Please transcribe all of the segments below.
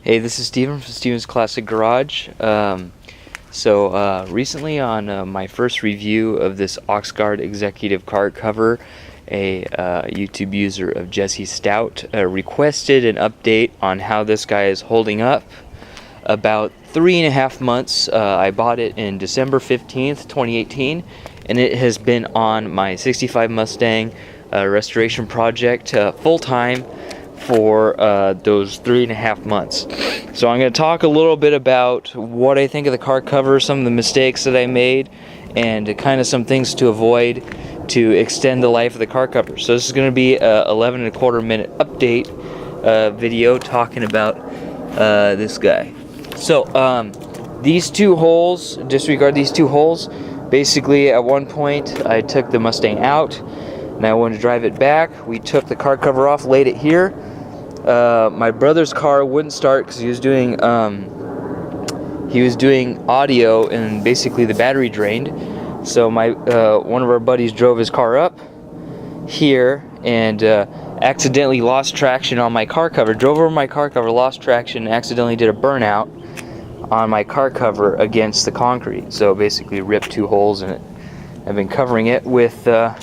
Hey, this is Steven from Steven's Classic Garage. Recently on my first review of this Oxgard executive card cover, a YouTube user of Jesse Stout requested an update on how this guy is holding up. About 3.5 months. I bought it in December 15th, 2018, and it has been on my 65 Mustang restoration project full-time for those 3.5 months. So I'm going to talk a little bit about what I think of the car cover, some of the mistakes that I made, and kind of some things to avoid to extend the life of the car cover. So this is going to be a 11.25 minute update video talking about this guy. So these two holes, disregard these two holes. Basically, at one point I took the Mustang out and I wanted to drive it back. We took the car cover off, laid it here. My brother's car wouldn't start because he was doing audio and basically the battery drained. So one of our buddies drove his car up here and accidentally lost traction on my car cover. Drove over my car cover, lost traction, and accidentally did a burnout on my car cover against the concrete. So basically ripped two holes in it. I've been covering it with the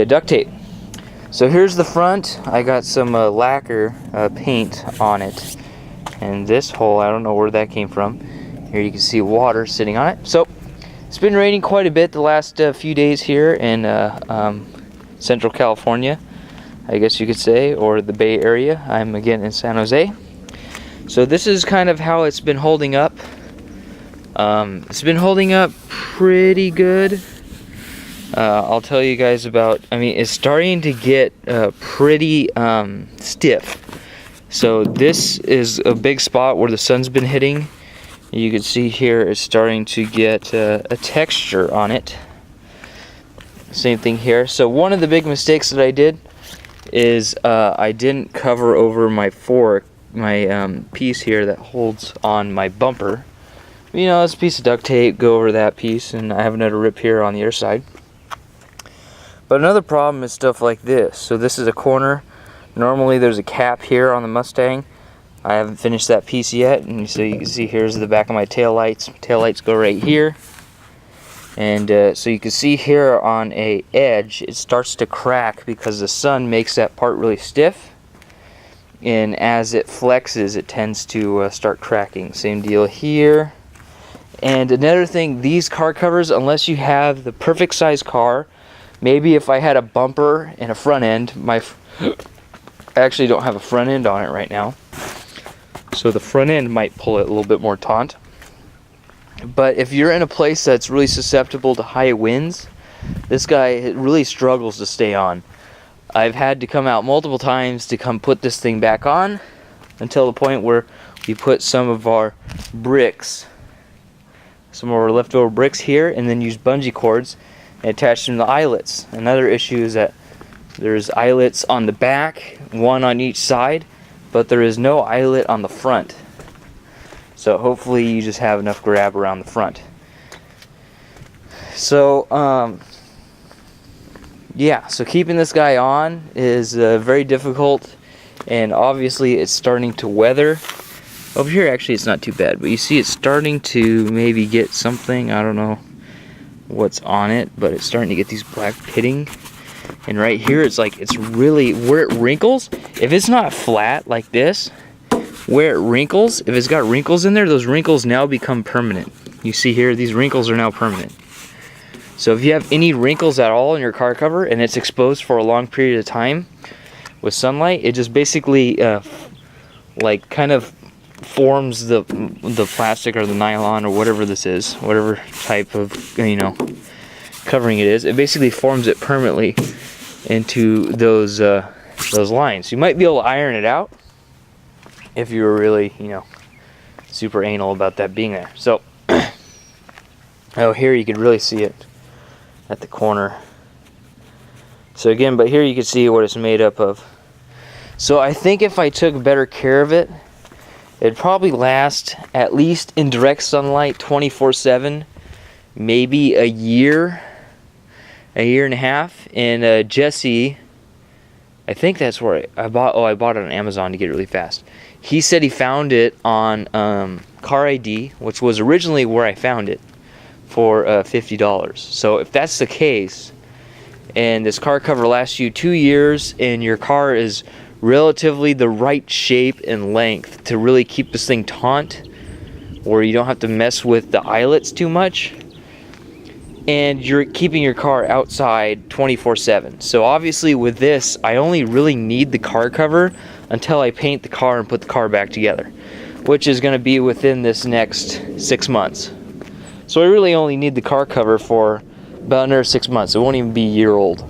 duct tape. So here's the front. I got some lacquer paint on it, and this hole, I don't know where that came from. Here you can see water sitting on it. So it's been raining quite a bit the last few days here in Central California, I guess you could say, or the Bay Area. I'm again in San Jose. So this is kind of how it's been holding up. It's been holding up pretty good. I'll tell you guys about, it's starting to get pretty stiff. So this is a big spot where the sun's been hitting. You can see here it's starting to get a texture on it. Same thing here. So one of the big mistakes that I did is I didn't cover over my fork, my piece here that holds on my bumper. You know, it's a piece of duct tape, go over that piece, and I have another rip here on the other side. But another problem is stuff like this. So this is a corner. Normally there's a cap here on the Mustang. I haven't finished that piece yet, and so you can see here's the back of my tail lights. Tail lights go right here. And so you can see here on a edge, it starts to crack because the sun makes that part really stiff. And as it flexes, it tends to start cracking. Same deal here. And another thing, these car covers, unless you have the perfect size car, maybe if I had a bumper and a front end, I actually don't have a front end on it right now, so the front end might pull it a little bit more taut. But if you're in a place that's really susceptible to high winds, this guy really struggles to stay on. I've had to come out multiple times to come put this thing back on until the point where we put some of our bricks, some of our leftover bricks here, and then use bungee cords and attach them to the eyelets. Another issue is that there's eyelets on the back, one on each side, but there is no eyelet on the front. So hopefully you just have enough grab around the front. So yeah, so keeping this guy on is very difficult, and obviously it's starting to weather. Over here actually it's not too bad, but you see it's starting to maybe get something, I don't know what's on it, but it's starting to get these black pitting. And right here it's like, it's really where it wrinkles. If it's not flat like this, where it wrinkles, if it's got wrinkles in there, those wrinkles now become permanent. You see here, these wrinkles are now permanent. So if you have any wrinkles at all in your car cover and it's exposed for a long period of time with sunlight, it just basically like kind of forms the plastic or the nylon or whatever this is, whatever type of, you know, covering it is. It basically forms it permanently into those lines. You might be able to iron it out if you were really, you know, super anal about that being there. So oh, here you could really see it at the corner. So again, but here you can see what it's made up of. So I think if I took better care of it, it'd probably last, at least in direct sunlight, 24/7, maybe a year and a half. And Jesse I think that's where I bought. Oh, I bought it on Amazon to get it really fast. He said he found it on Car ID, which was originally where I found it, for $50. So if that's the case, and this car cover lasts you 2 years, and your car is relatively the right shape and length to really keep this thing taut, where you don't have to mess with the eyelets too much, and you're keeping your car outside 24/7. So obviously with this, I only really need the car cover until I paint the car and put the car back together, which is going to be within this next 6 months. So I really only need the car cover for about another 6 months. It won't even be a year old.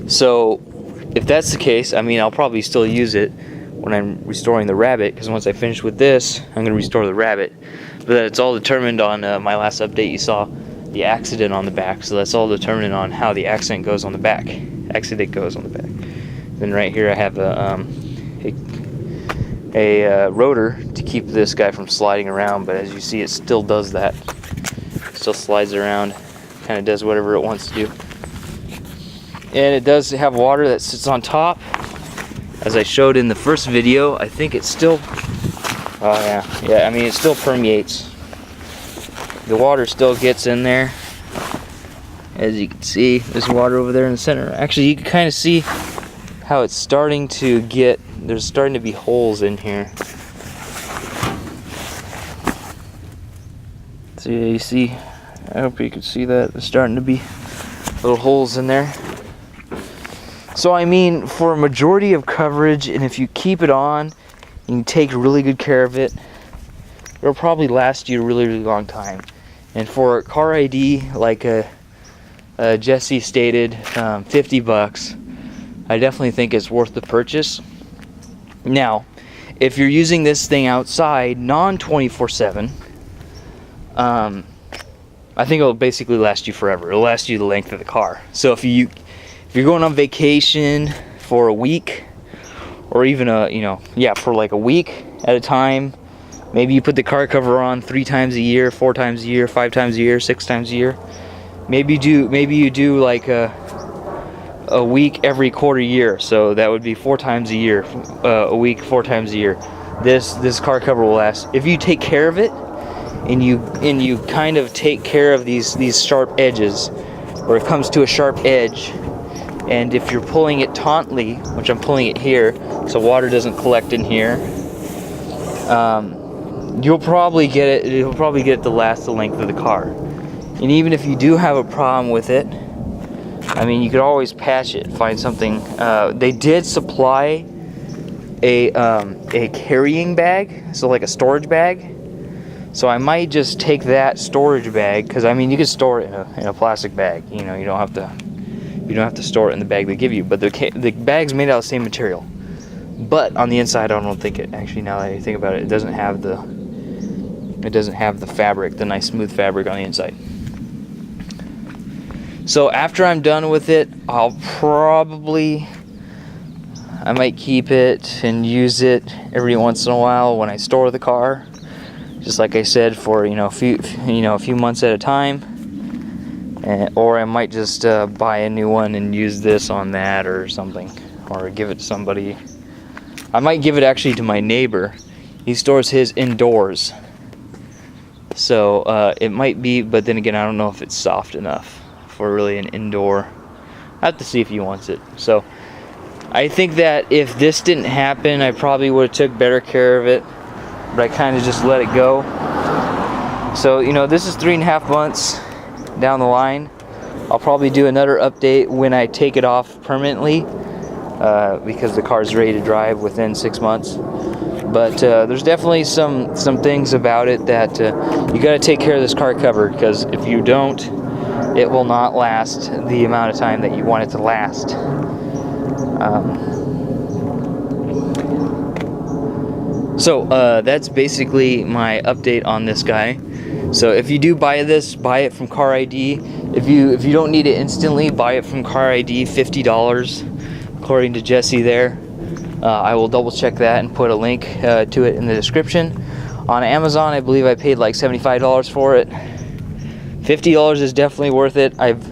So if that's the case, I mean, I'll probably still use it when I'm restoring the Rabbit, because once I finish with this, I'm going to restore the Rabbit. But it's all determined on my last update. You saw the accident on the back, so that's all determined on how the accident goes on the back. Then right here I have a rotor to keep this guy from sliding around, but as you see, it still does that. It still slides around, kind of does whatever it wants to do. And it does have water that sits on top. As I showed in the first video, I think it's still, oh yeah, I mean, it still permeates. The water still gets in there. As you can see, there's water over there in the center. Actually, you can kind of see how it's starting to get, there's starting to be holes in here. So yeah, you see, I hope you can see that. There's starting to be little holes in there. So I mean, for a majority of coverage, and if you keep it on and you take really good care of it, it'll probably last you a really, really long time. And for Car ID, like Jesse stated, $50, I definitely think it's worth the purchase. Now, if you're using this thing outside, non-24/7, I think it'll basically last you forever. It'll last you the length of the car. So if you're going on vacation for a week, or even for like a week at a time, maybe you put the car cover on 3 times a year, 4 times a year, 5 times a year, 6 times a year. Maybe you do like a week every quarter year. So that would be 4 times a year, a week 4 times a year. This car cover will last if you take care of it, and you kind of take care of these sharp edges, where it comes to a sharp edge. And if you're pulling it tautly, which I'm pulling it here, so water doesn't collect in here, you'll probably get it. It'll probably get it to last the length of the car. And even if you do have a problem with it, I mean, you could always patch it. Find something. They did supply a carrying bag, so like a storage bag. So I might just take that storage bag, because I mean, you can store it in a plastic bag. You know, you don't have to store it in the bag they give you. But the bag's made out of the same material. But on the inside, I don't think it. Actually, now that I think about it, it doesn't have the fabric, the nice smooth fabric on the inside. So after I'm done with it, I might keep it and use it every once in a while when I store the car. Just like I said, for a few months at a time. Or I might just buy a new one and use this on that or something, or give it to somebody. I might give it actually to my neighbor. He stores his indoors, so it might be, but then again, I don't know if it's soft enough for really an indoor. I have to see if he wants it. So I think that if this didn't happen, I probably would have took better care of it, but I kind of just let it go. So this is 3.5 months down the line. I'll probably do another update when I take it off permanently, because the car's ready to drive within 6 months. But there's definitely some things about it that you got to take care of this car cover, because if you don't, it will not last the amount of time that you want it to last. So that's basically my update on this guy. So if you do buy this, buy it from Car ID. If you don't need it instantly, buy it from Car ID, $50, according to Jesse there. I will double check that and put a link to it in the description. On Amazon, I believe I paid like $75 for it. $50 is definitely worth it. I've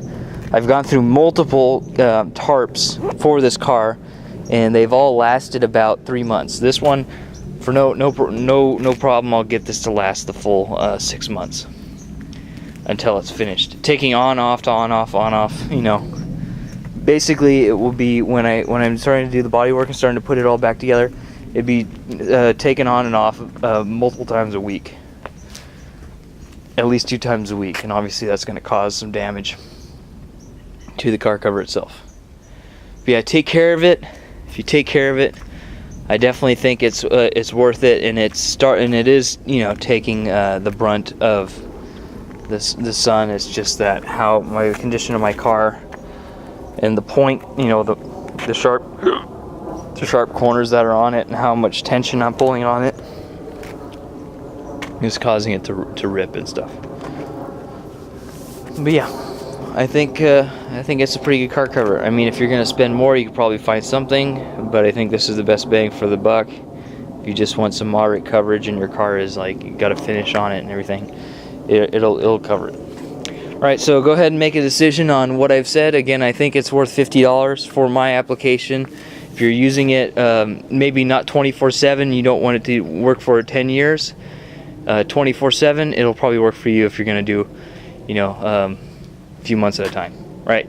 I've gone through multiple tarps for this car, and they've all lasted about 3 months. This one, for no problem, I'll get this to last the full 6 months until it's finished. Taking on off to on off, you know. Basically, it will be when I'm starting to do the body work and starting to put it all back together. It'd be taken on and off multiple times a week, at least 2 times a week, and obviously that's going to cause some damage to the car cover itself. But yeah, take care of it. If you take care of it, I definitely think it's worth it, and it is, you know, taking the brunt of the sun. It's just that how my condition of my car and the point, you know, the sharp corners that are on it and how much tension I'm pulling on it is causing it to rip and stuff. But yeah, I think it's a pretty good car cover. I mean, if you're gonna spend more, you could probably find something, but I think this is the best bang for the buck. If you just want some moderate coverage and your car is like, you got a finish on it and everything, it'll cover it. All right, so go ahead and make a decision on what I've said. Again, I think it's worth $50 for my application. If you're using it, maybe not 24/7, you don't want it to work for 10 years. 24/7, it'll probably work for you if you're gonna do, you know, a few months at a time. Right.